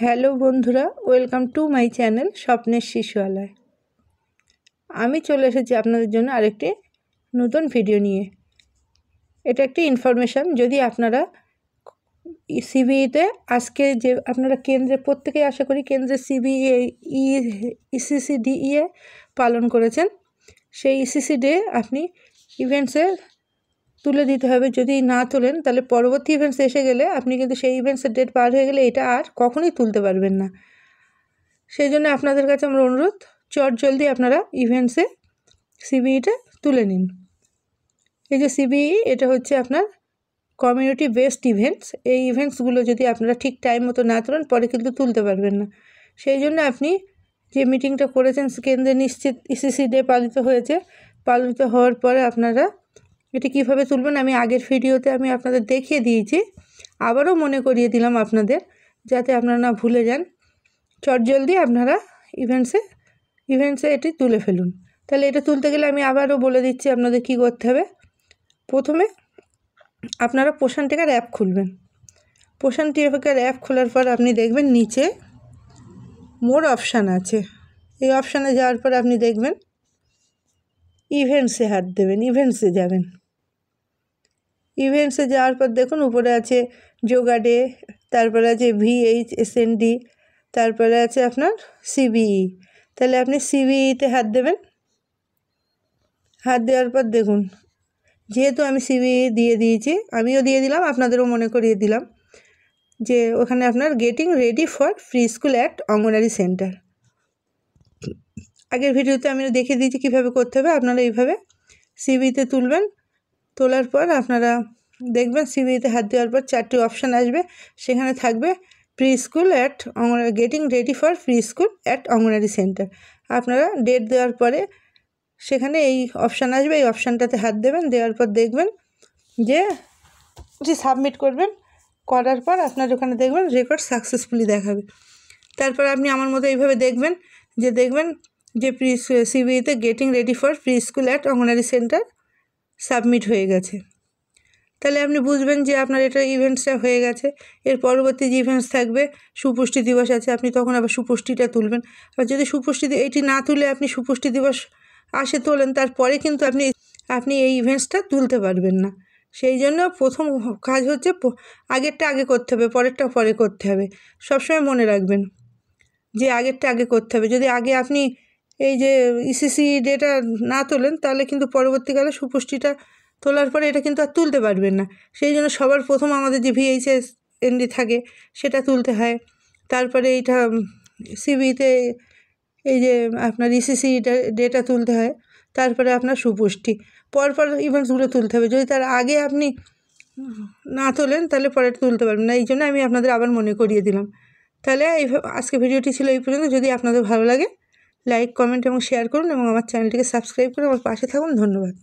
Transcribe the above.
Hello বন্ধুরা, welcome to my channel স্বপ্নের শিশুয়ালয়। আমি চলে এসেছি আপনাদের জন্য আরেকটি নতুন ভিডিও নিয়ে। এটা একটি ইনফরমেশান। যদি আপনারা সিবিইতে আজকে যে আপনারা কেন্দ্রে প্রত্যেকেই আশা করি কেন্দ্রে ইসিসিডিএ পালন করেছেন, সেই ইসিসিডি আপনি ইভেন্টসে তুলে দিতে হবে। যদি না তোলেন তাহলে পরবর্তী ইভেন্টস এসে গেলে আপনি কিন্তু সেই ইভেন্টসের ডেট পার হয়ে গেলে এটা আর কখনোই তুলতে পারবেন না। সেই জন্য আপনাদের কাছে আমার অনুরোধ, জলদি আপনারা ইভেন্টসে সিবিইটা তুলে নিন। এই যে সিবিই, এটা হচ্ছে আপনার কমিউনিটি বেসড ইভেন্টস। এই ইভেন্টসগুলো যদি আপনারা ঠিক টাইম মতো না তোলেন পরে কিন্তু তুলতে পারবেন না। সেই জন্য আপনি যে মিটিংটা করেছেন কেন্দ্রে নিশ্চিত ইসিসি ডে পালিত হয়েছে, পালিত হওয়ার পরে আপনারা এটা কীভাবে তুলবেন আমি আগের ভিডিওতে আমি আপনাদের দেখিয়ে দিয়েছি। আবারও মনে করিয়ে দিলাম আপনাদের, যাতে আপনারা না ভুলে যান। জলদি আপনারা ইভেন্টসে এটি তুলে ফেলুন। তাহলে এটা তুলতে গেলে আমি আবারও বলে দিচ্ছি আপনাদের কী করতে হবে। প্রথমে আপনারা পোষণ টেকার অ্যাপ খুলবেন। পোষণ টেকার অ্যাপ খোলার পর আপনি দেখবেন নিচে মোর অপশান আছে। এই অপশানে যাওয়ার পর আপনি দেখবেন ইভেন্টসে হাত দেবেন, ইভেন্টসে যাবেন। ইভেন্টসে যাওয়ার পর দেখুন উপরে আছে যোগা ডে, তারপরে আছে VHSND, তারপরে আছে আপনার সিবিই। তাহলে আপনি সিবিইতে হাত দেবেন। হাত দেওয়ার পর দেখুন, যেহেতু আমি সিবিই দিয়ে দিয়েছি, আমিও দিয়ে দিলাম, আপনাদেরও মনে করিয়ে দিলাম যে ওখানে আপনার getting ready for pre school at anganwadi centre. আগের ভিডিওতে আমি দেখিয়ে দিয়েছি কীভাবে করতে হবে। আপনারা এইভাবে সিবিইতে তুলবেন। তোলার পর আপনারা দেখবেন সিবিইতে হাত দেওয়ার পর 4টি অপশান আসবে। সেখানে থাকবে pre school at getting ready for pre school at anganwadi centre. আপনারা ডেট দেওয়ার পরে সেখানে এই অপশান আসবে, এই অপশানটাতে হাত দেবেন। দেওয়ার পর দেখবেন যে সাবমিট করবেন। করার পর আপনার ওখানে দেখবেন রেকর্ড সাকসেসফুলি দেখাবে। তারপর আপনি আমার মতো এইভাবে দেখবেন যে সিবিইতে getting ready for pre school at anganwadi centre submit হয়ে গেছে। তাহলে আপনি বুঝবেন যে আপনার এটা ইভেন্টসটা হয়ে গেছে। এর পরবর্তী যে ইভেন্টস থাকবে, সুপুষ্টি দিবস আছে, আপনি তখন আবার সুপুষ্টিটা তুলবেন। আর যদি সুপুষ্টি এটি না তুলে আপনি সুপুষ্টি দিবস আসে তোলেন, তারপরে কিন্তু আপনি এই ইভেন্টসটা তুলতে পারবেন না। সেই জন্য প্রথম কাজ হচ্ছে আগেরটা আগে করতে হবে, পরেরটা পরে করতে হবে। সবসময় মনে রাখবেন যে আগেরটা আগে করতে হবে। যদি আগে আপনি এই যে ইসিসি ডেটা না তোলেন তাহলে কিন্তু পরবর্তীকালে সুপুষ্টিটা তোলার পরে এটা কিন্তু আর তুলতে পারবেন না। সেই জন্য সবার প্রথম আমাদের যে VHSND থাকে সেটা তুলতে হয়। তারপরে এইটা সিবিইতে এই যে আপনার ইসিসি ডেটা তুলতে হয়। তারপরে আপনার সুপুষ্টি, পরপর ইভেন্টসগুলো তুলতে হবে। যদি তার আগে আপনি না তোলেন তাহলে পরে তুলতে পারবেন না। এই জন্য আমি আপনাদের আবার মনে করিয়ে দিলাম। তাহলে আজকে ভিডিওটি ছিল এই পর্যন্ত। যদি আপনাদের ভালো লাগে লাইক, কমেন্ট এবং শেয়ার করুন এবং আমার চ্যানেলটিকে সাবস্ক্রাইব করে আমার পাশে থাকুন। ধন্যবাদ।